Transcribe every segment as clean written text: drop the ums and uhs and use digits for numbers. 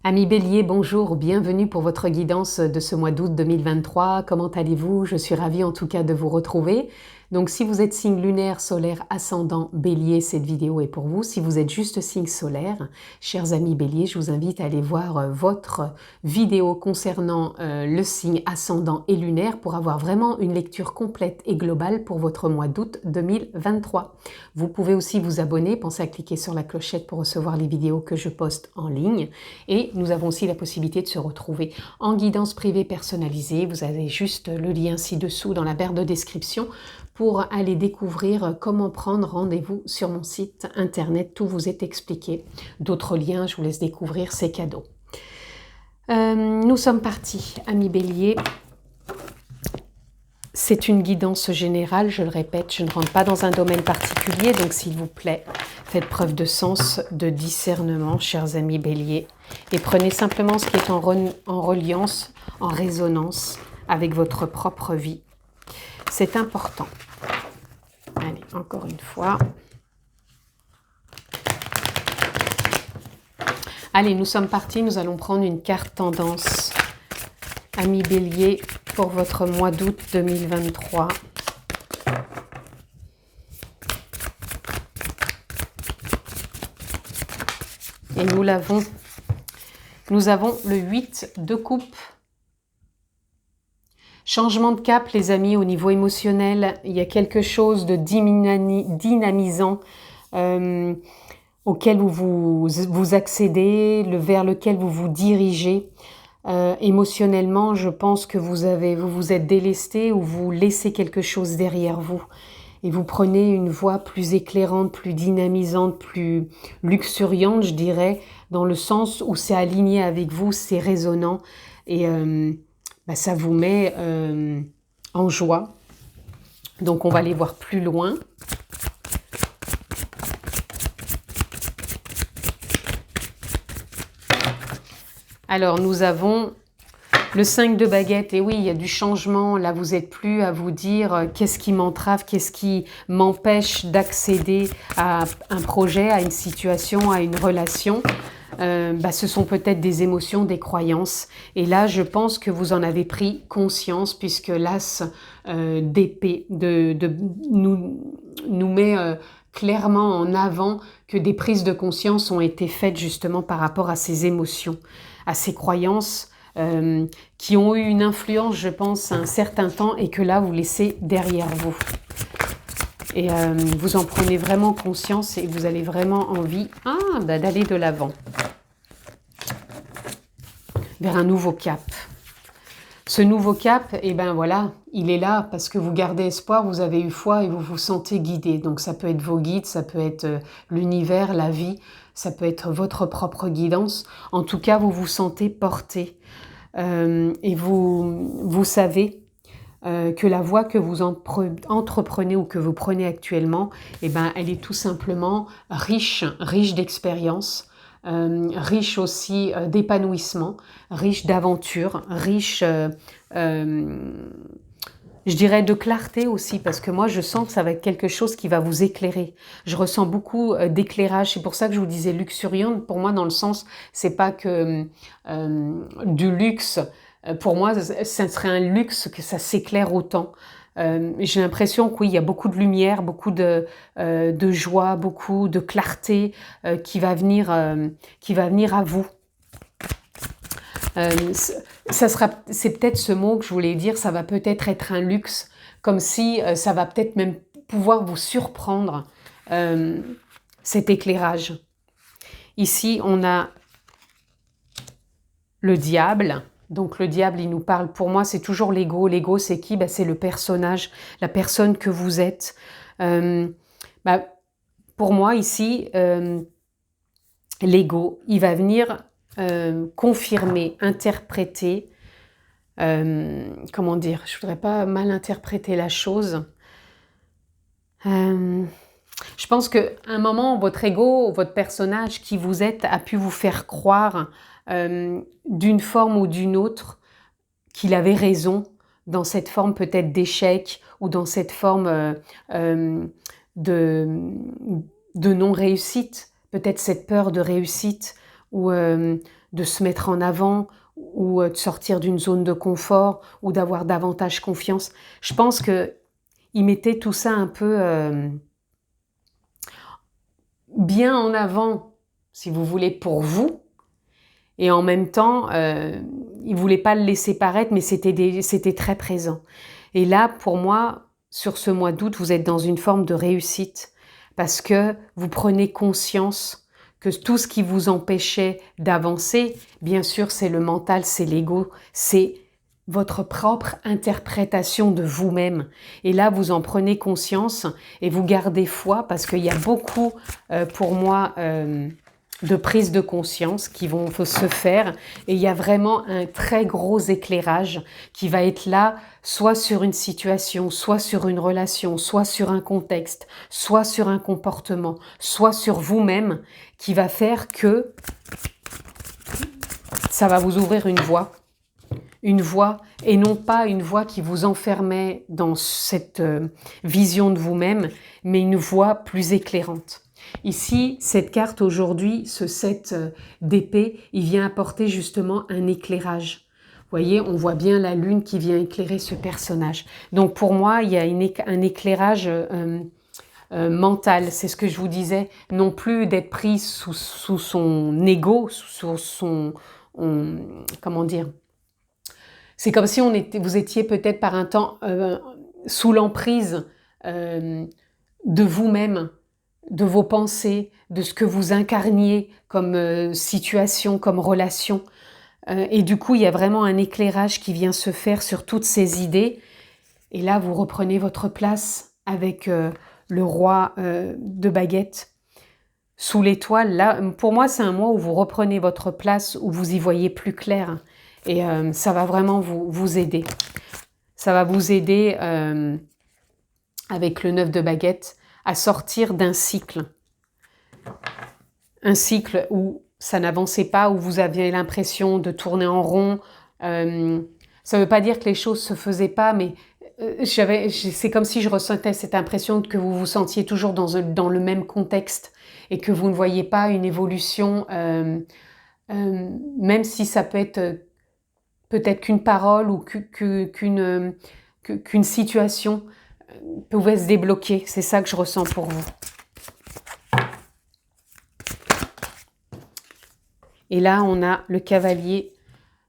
Amis Bélier, bonjour, bienvenue pour votre guidance de ce mois d'août 2023. Comment allez-vous? Je suis ravie en tout cas de vous retrouver. Donc si vous êtes signe lunaire, solaire, ascendant Bélier, cette vidéo est pour vous. Si vous êtes juste signe solaire, chers amis Bélier, je vous invite à aller voir votre vidéo concernant le signe ascendant et lunaire pour avoir vraiment une lecture complète et globale pour votre mois d'août 2023. Vous pouvez aussi vous abonner, pensez à cliquer sur la clochette pour recevoir les vidéos que je poste en ligne. Et nous avons aussi la possibilité de se retrouver en guidance privée personnalisée. Vous avez juste le lien ci-dessous dans la barre de description pour aller découvrir comment prendre rendez-vous sur mon site internet. Tout vous est expliqué. D'autres liens, je vous laisse découvrir, c'est cadeau. Nous sommes partis, amis Bélier. C'est une guidance générale, je le répète, je ne rentre pas dans un domaine particulier, donc s'il vous plaît, faites preuve de sens, de discernement, chers amis Bélier, et prenez simplement ce qui est en reliance, en résonance avec votre propre vie. C'est important. Allez, encore une fois. Allez, nous sommes partis, nous allons prendre une carte tendance. Amis Bélier, pour votre mois d'août 2023. Et nous avons le 8 de coupe. Changement de cap, les amis, au niveau émotionnel. Il y a quelque chose de dynamisant auquel vous accédez, vers lequel vous vous dirigez. Émotionnellement, je pense que vous vous êtes délesté ou vous laissez quelque chose derrière vous. Et vous prenez une voie plus éclairante, plus dynamisante, plus luxuriante, je dirais, dans le sens où c'est aligné avec vous, c'est résonnant. Et ça vous met en joie. Donc on va aller voir plus loin. Alors, nous avons le 5 de baguette. Et oui, il y a du changement. Là, vous n'êtes plus à vous dire qu'est-ce qui m'entrave, qu'est-ce qui m'empêche d'accéder à un projet, à une situation, à une relation. Ce sont peut-être des émotions, des croyances. Et là, je pense que vous en avez pris conscience puisque l'as d'épée nous met clairement en avant que des prises de conscience ont été faites justement par rapport à ces émotions, à ces croyances qui ont eu une influence, je pense, un certain temps et que là, vous laissez derrière vous. Et vous en prenez vraiment conscience et vous avez vraiment envie d'aller de l'avant, vers un nouveau cap. Ce nouveau cap, voilà, il est là parce que vous gardez espoir, vous avez eu foi et vous vous sentez guidé. Donc ça peut être vos guides, ça peut être l'univers, la vie, ça peut être votre propre guidance. En tout cas, vous vous sentez porté et vous savez que la voie que vous entreprenez ou que vous prenez actuellement, elle est tout simplement riche d'expérience. Riche aussi d'épanouissement, riche d'aventure, riche, je dirais, de clarté aussi, parce que moi, je sens que ça va être quelque chose qui va vous éclairer. Je ressens beaucoup d'éclairage. C'est pour ça que je vous disais luxuriante. Pour moi, dans le sens, c'est pas que du luxe. Pour moi, ça serait un luxe que ça s'éclaire autant. J'ai l'impression qu'il y a beaucoup de lumière, beaucoup de joie, beaucoup de clarté qui va venir à vous. C'est peut-être ce mot que je voulais dire, ça va peut-être être un luxe, comme si ça va peut-être même pouvoir vous surprendre, cet éclairage. Ici, on a le diable. Donc le diable, il nous parle, pour moi, c'est toujours l'ego. L'ego, c'est qui? C'est le personnage, la personne que vous êtes. Pour moi, ici, l'ego, il va venir confirmer, interpréter, comment dire, je voudrais pas mal interpréter la chose. Je pense qu'à un moment, votre ego, votre personnage qui vous êtes a pu vous faire croire d'une forme ou d'une autre qu'il avait raison dans cette forme peut-être d'échec ou dans cette forme de non-réussite, peut-être cette peur de réussite ou de se mettre en avant ou de sortir d'une zone de confort ou d'avoir davantage confiance. Je pense qu'il mettait tout ça un peu bien en avant, si vous voulez, pour vous. Et en même temps, il ne voulait pas le laisser paraître, mais c'était très présent. Et là, pour moi, sur ce mois d'août, vous êtes dans une forme de réussite parce que vous prenez conscience que tout ce qui vous empêchait d'avancer, bien sûr, c'est le mental, c'est l'ego, c'est votre propre interprétation de vous-même. Et là, vous en prenez conscience et vous gardez foi parce qu'il y a beaucoup, pour moi, de prise de conscience qui vont se faire et il y a vraiment un très gros éclairage qui va être là, soit sur une situation, soit sur une relation, soit sur un contexte, soit sur un comportement, soit sur vous-même, qui va faire que ça va vous ouvrir une voie et non pas une voie qui vous enfermait dans cette vision de vous-même, mais une voie plus éclairante. Ici, cette carte aujourd'hui, ce 7 d'épée, il vient apporter justement un éclairage. Vous voyez, on voit bien la lune qui vient éclairer ce personnage. Donc pour moi, il y a un éclairage mental, c'est ce que je vous disais, non plus d'être pris sous son ego, sous son... comment dire? C'est comme si vous étiez peut-être par un temps sous l'emprise de vous-même, de vos pensées, de ce que vous incarniez comme situation, comme relation. Et du coup, il y a vraiment un éclairage qui vient se faire sur toutes ces idées. Et là, vous reprenez votre place avec le roi de baguette sous l'étoile. Là, pour moi, c'est un mois où vous reprenez votre place, où vous y voyez plus clair. Et ça va vraiment vous aider. Ça va vous aider avec le 9 de baguette à sortir d'un cycle. Un cycle où ça n'avançait pas, où vous aviez l'impression de tourner en rond. Ça ne veut pas dire que les choses ne se faisaient pas, mais c'est comme si je ressentais cette impression que vous vous sentiez toujours dans le même contexte et que vous ne voyez pas une évolution, même si ça peut être peut-être qu'une parole ou qu'une situation pouvait se débloquer. C'est ça que je ressens pour vous. Et là, on a le cavalier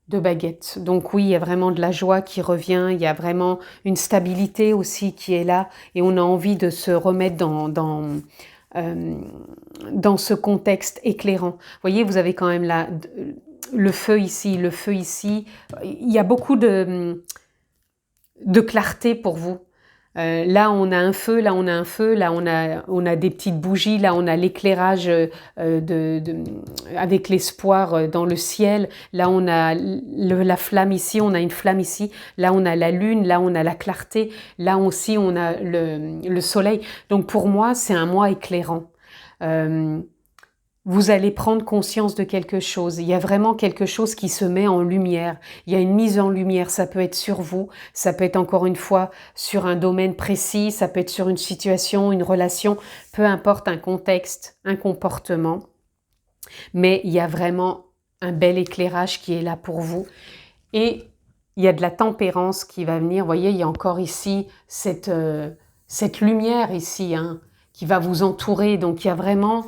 de baguette. Donc oui, il y a vraiment de la joie qui revient, il y a vraiment une stabilité aussi qui est là et on a envie de se remettre dans ce contexte éclairant. Vous voyez, vous avez quand même le feu ici, il y a beaucoup de clarté pour vous. Là, on a un feu, là, on a un feu, là, on a des petites bougies, là, on a l'éclairage avec l'espoir dans le ciel, là, on a la flamme ici, on a une flamme ici, là, on a la lune, là, on a la clarté, là aussi, on a le soleil. Donc, pour moi, c'est un mois éclairant. Vous allez prendre conscience de quelque chose. Il y a vraiment quelque chose qui se met en lumière. Il y a une mise en lumière. Ça peut être sur vous, ça peut être encore une fois sur un domaine précis, ça peut être sur une situation, une relation, peu importe, un contexte, un comportement. Mais il y a vraiment un bel éclairage qui est là pour vous. Et il y a de la tempérance qui va venir. Vous voyez, il y a encore ici cette lumière ici, hein, qui va vous entourer. Donc il y a vraiment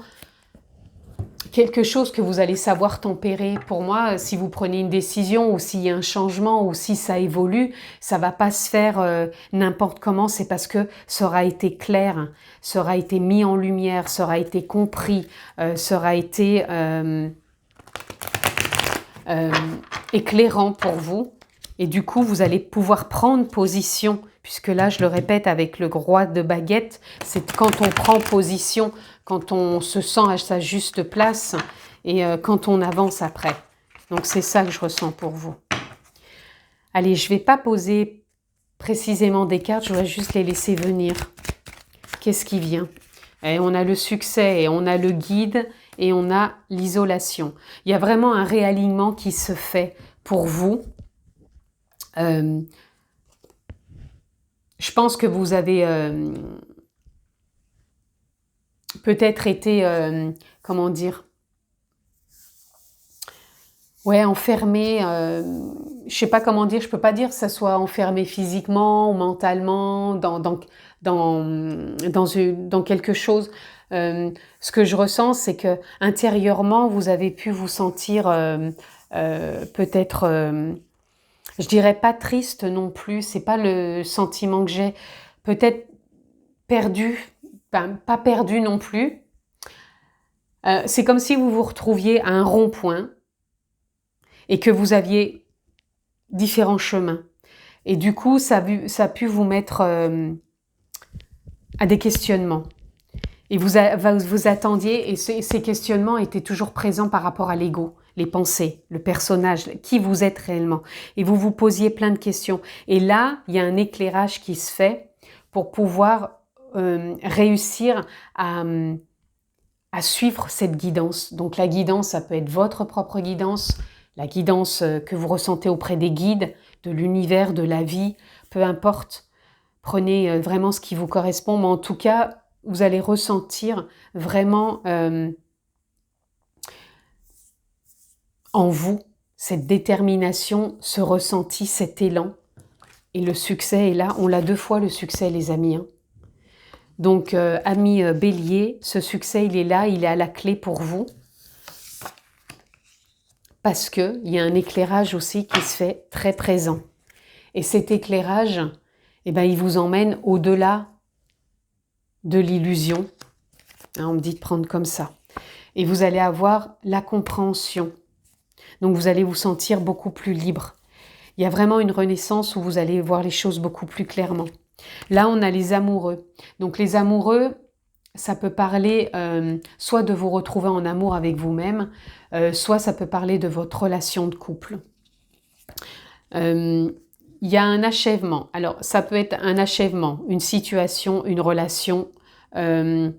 quelque chose que vous allez savoir tempérer. Pour moi, si vous prenez une décision ou s'il y a un changement ou si ça évolue, ça va pas se faire n'importe comment, c'est parce que ça aura été clair, ça aura été mis en lumière, ça aura été compris, ça aura été éclairant pour vous. Et du coup, vous allez pouvoir prendre position, puisque là, je le répète, avec le roi de baguette, c'est quand on prend position, quand on se sent à sa juste place et quand on avance après. Donc, c'est ça que je ressens pour vous. Allez, je ne vais pas poser précisément des cartes, je voudrais juste les laisser venir. Qu'est-ce qui vient? Et on a le succès et on a le guide et on a l'isolation. Il y a vraiment un réalignement qui se fait pour vous. Je pense que vous avez peut-être été, comment dire, Ouais, enfermé, je sais pas comment dire, je peux pas dire que ça soit enfermé physiquement ou mentalement dans quelque chose. Ce que je ressens, c'est que intérieurement, vous avez pu vous sentir peut-être, je dirais pas triste non plus, c'est pas le sentiment que j'ai, peut-être perdu, ben, pas perdu non plus. C'est comme si vous vous retrouviez à un rond-point et que vous aviez différents chemins. Et du coup, ça a pu vous mettre à des questionnements. Et vous attendiez, et ces questionnements étaient toujours présents par rapport à l'ego, les pensées, le personnage, qui vous êtes réellement. Et vous vous posiez plein de questions. Et là, il y a un éclairage qui se fait pour pouvoir réussir à suivre cette guidance. Donc la guidance, ça peut être votre propre guidance, la guidance que vous ressentez auprès des guides, de l'univers, de la vie, peu importe. Prenez vraiment ce qui vous correspond, mais en tout cas, vous allez ressentir vraiment en vous cette détermination, ce ressenti, cet élan. Et le succès est là. On l'a 2 fois le succès, les amis. Hein. Donc, amis Bélier, ce succès, il est là, il est à la clé pour vous. Parce qu'il y a un éclairage aussi qui se fait très présent. Et cet éclairage, eh ben, il vous emmène au-delà de l'illusion. Hein, on me dit de prendre comme ça. Et vous allez avoir la compréhension. Donc, vous allez vous sentir beaucoup plus libre. Il y a vraiment une renaissance où vous allez voir les choses beaucoup plus clairement. Là, on a les amoureux. Donc, les amoureux, ça peut parler soit de vous retrouver en amour avec vous-même, soit ça peut parler de votre relation de couple. Il y a un achèvement. Alors, ça peut être un achèvement, une situation, une relation. Il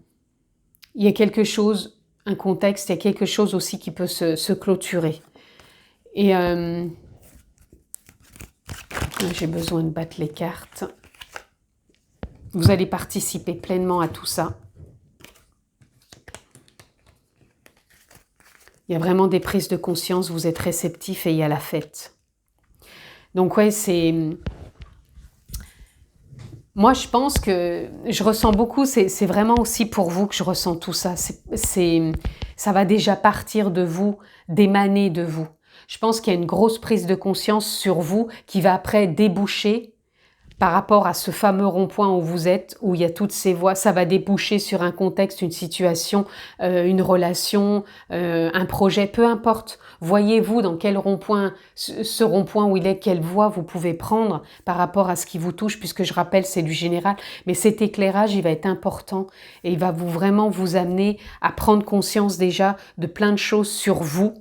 y a quelque chose, un contexte, il y a quelque chose aussi qui peut se clôturer. Et j'ai besoin de battre les cartes. Vous allez participer pleinement à tout ça. Il y a vraiment des prises de conscience, vous êtes réceptifs et il y a la fête. Donc ouais, c'est... Moi, je pense que je ressens beaucoup, c'est vraiment aussi pour vous que je ressens tout ça. Ça va déjà partir de vous, d'émaner de vous. Je pense qu'il y a une grosse prise de conscience sur vous qui va après déboucher par rapport à ce fameux rond-point où vous êtes, où il y a toutes ces voix, ça va déboucher sur un contexte, une situation, une relation, un projet, peu importe. Voyez-vous dans quel rond-point, ce rond-point où il est, quelle voie vous pouvez prendre par rapport à ce qui vous touche, puisque je rappelle, c'est du général. Mais cet éclairage, il va être important et il va vraiment vous amener à prendre conscience déjà de plein de choses sur vous.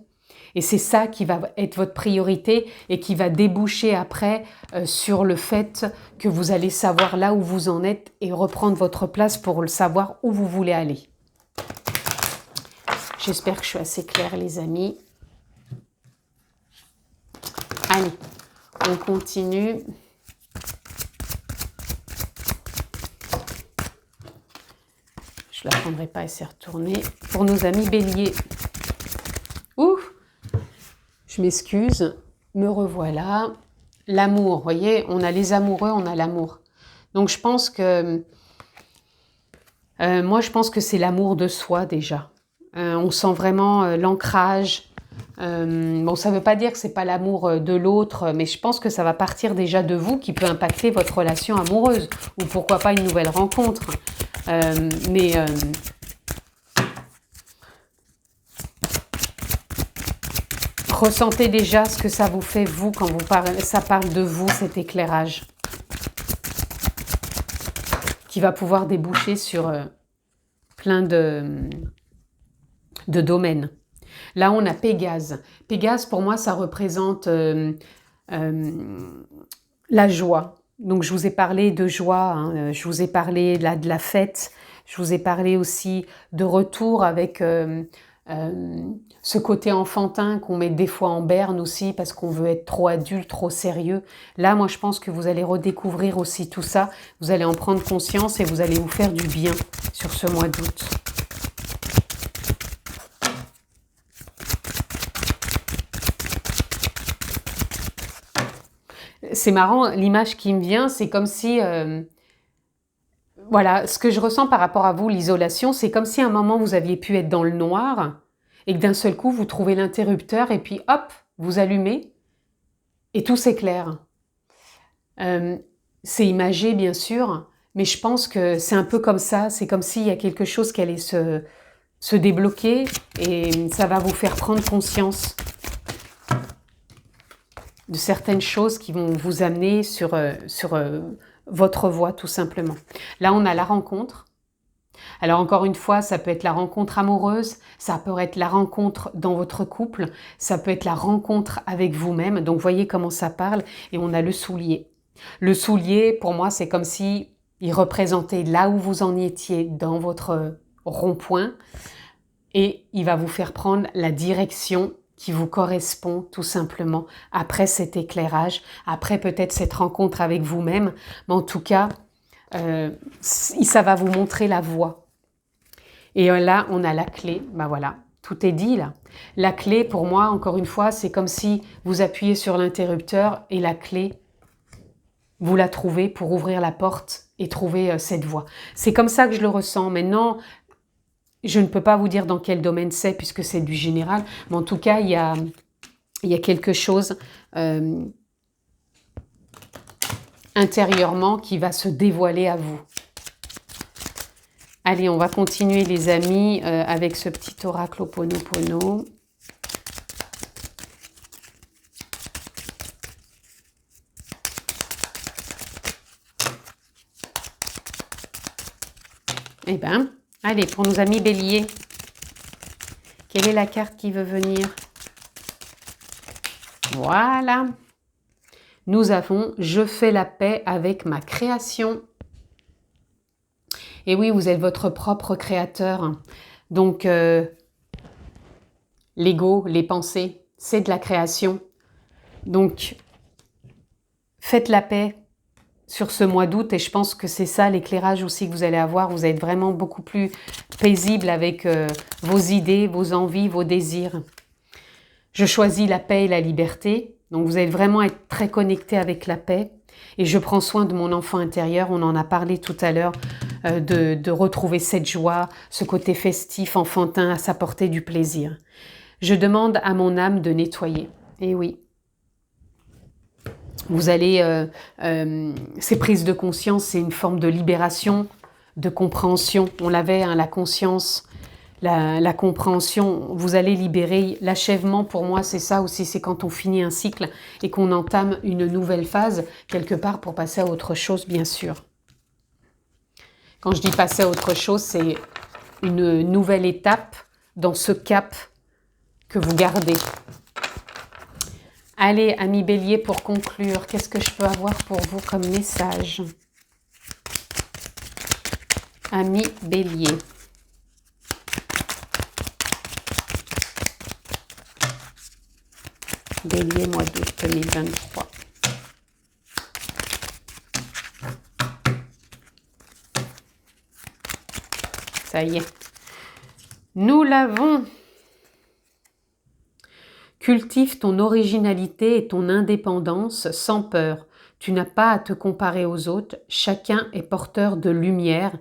Et c'est ça qui va être votre priorité et qui va déboucher après sur le fait que vous allez savoir là où vous en êtes et reprendre votre place pour le savoir où vous voulez aller. J'espère que je suis assez claire, les amis. Allez, on continue. Je ne la prendrai pas, elle s'est retournée. Pour nos amis Bélier. Ouh! Je m'excuse, me revoilà. L'amour, vous voyez, on a les amoureux, on a l'amour. Donc je pense que, moi je pense que c'est l'amour de soi déjà. On sent vraiment l'ancrage. Bon, ça ne veut pas dire que c'est pas l'amour de l'autre, mais je pense que ça va partir déjà de vous qui peut impacter votre relation amoureuse. Ou pourquoi pas une nouvelle rencontre. Ressentez déjà ce que ça vous fait, vous, quand vous parlez, ça parle de vous, cet éclairage. Qui va pouvoir déboucher sur plein de domaines. Là, on a Pégase. Pégase, pour moi, ça représente la joie. Donc, je vous ai parlé de joie, hein, je vous ai parlé là, de la fête, je vous ai parlé aussi de retour avec... ce côté enfantin qu'on met des fois en berne aussi parce qu'on veut être trop adulte, trop sérieux. Là, moi, je pense que vous allez redécouvrir aussi tout ça. Vous allez en prendre conscience et vous allez vous faire du bien sur ce mois d'août. c'est marrant, l'image qui me vient, c'est comme si... voilà, ce que je ressens par rapport à vous, l'isolation, c'est comme si à un moment vous aviez pu être dans le noir et que d'un seul coup vous trouvez l'interrupteur et puis hop, vous allumez et tout s'éclaire. C'est imagé bien sûr, mais je pense que c'est un peu comme ça, c'est comme s'il y a quelque chose qui allait se débloquer et ça va vous faire prendre conscience de certaines choses qui vont vous amener sur votre voie tout simplement. Là on a la rencontre. Alors encore une fois, ça peut être la rencontre amoureuse, ça peut être la rencontre dans votre couple, ça peut être la rencontre avec vous-même. Donc voyez comment ça parle. Et on a le soulier. Le soulier, pour moi, c'est comme si il représentait là où vous en étiez dans votre rond-point et il va vous faire prendre la direction qui vous correspond tout simplement après cet éclairage, après peut-être cette rencontre avec vous-même, mais en tout cas, ça va vous montrer la voie. Et là, on a la clé, ben voilà, tout est dit là. La clé, pour moi, encore une fois, c'est comme si vous appuyez sur l'interrupteur et la clé, vous la trouvez pour ouvrir la porte et trouver cette voie. C'est comme ça que je le ressens. Maintenant, je ne peux pas vous dire dans quel domaine c'est puisque c'est du général, mais en tout cas, il y a quelque chose intérieurement qui va se dévoiler à vous. Allez, on va continuer les amis avec ce petit oracle Ho'oponopono. Eh bien, allez, pour nos amis béliers, quelle est la carte qui veut venir? Voilà. Nous avons « Je fais la paix avec ma création ». Et oui, vous êtes votre propre créateur. Donc, l'ego, les pensées, c'est de la création. Donc, faites la paix sur ce mois d'août et je pense que c'est ça l'éclairage aussi que vous allez avoir. Vous êtes vraiment beaucoup plus paisible avec vos idées, vos envies, vos désirs. Je choisis la paix et la liberté. Donc, vous allez vraiment être très connecté avec la paix. Et je prends soin de mon enfant intérieur. On en a parlé tout à l'heure. De retrouver cette joie, ce côté festif, enfantin, à s'apporter du plaisir. Je demande à mon âme de nettoyer. Et oui. Vous allez, ces prises de conscience, c'est une forme de libération, de compréhension. On l'avait, hein, la conscience, la compréhension. Vous allez libérer l'achèvement. Pour moi, c'est ça aussi, c'est quand on finit un cycle et qu'on entame une nouvelle phase, quelque part pour passer à autre chose, bien sûr. Quand je dis passer à autre chose, c'est une nouvelle étape dans ce cap que vous gardez. Allez, amis bélier, pour conclure, qu'est-ce que je peux avoir pour vous comme message? Amis bélier. Bélier, mois d'août 2023. Ça y est. Nous l'avons. Cultive ton originalité et ton indépendance sans peur. Tu n'as pas à te comparer aux autres. Chacun est porteur de lumière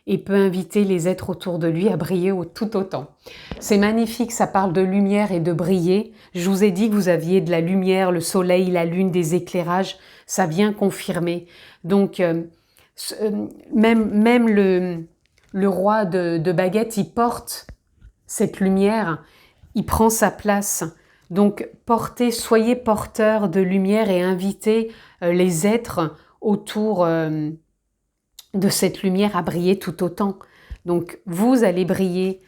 et peut inviter les êtres autour de lui à briller tout autant. C'est magnifique, ça parle de lumière et de briller. Je vous ai dit que vous aviez de la lumière, le soleil, la lune, des éclairages. Ça vient confirmer. Donc, même le roi de baguette, il porte cette lumière, il prend sa place. Donc, soyez porteurs de lumière et invitez les êtres autour de cette lumière à briller tout autant. Donc, vous allez briller.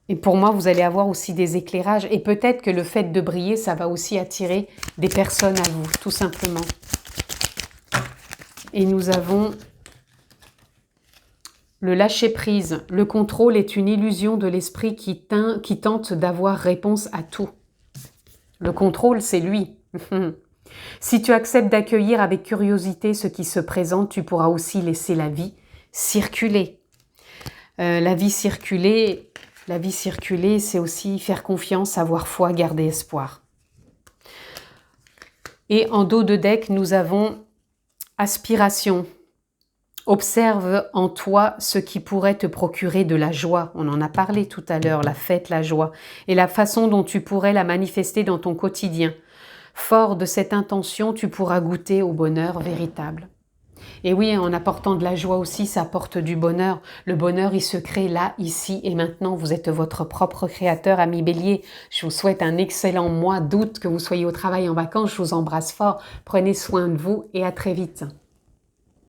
Et pour moi, vous allez avoir aussi des éclairages. Et peut-être que le fait de briller, ça va aussi attirer des personnes à vous, tout simplement. Et nous avons le lâcher-prise. Le contrôle est une illusion de l'esprit qui tente d'avoir réponse à tout. Le contrôle, c'est lui. Si tu acceptes d'accueillir avec curiosité ce qui se présente, tu pourras aussi laisser la vie circuler. La vie circuler, c'est aussi faire confiance, avoir foi, garder espoir. Et en dos de deck, nous avons aspiration. Observe en toi ce qui pourrait te procurer de la joie. On en a parlé tout à l'heure, la fête, la joie. Et la façon dont tu pourrais la manifester dans ton quotidien. Fort de cette intention, tu pourras goûter au bonheur véritable. Et oui, en apportant de la joie aussi, ça apporte du bonheur. Le bonheur, il se crée là, ici et maintenant. Vous êtes votre propre créateur, ami Bélier. Je vous souhaite un excellent mois d'août, que vous soyez au travail, en vacances. Je vous embrasse fort. Prenez soin de vous et à très vite.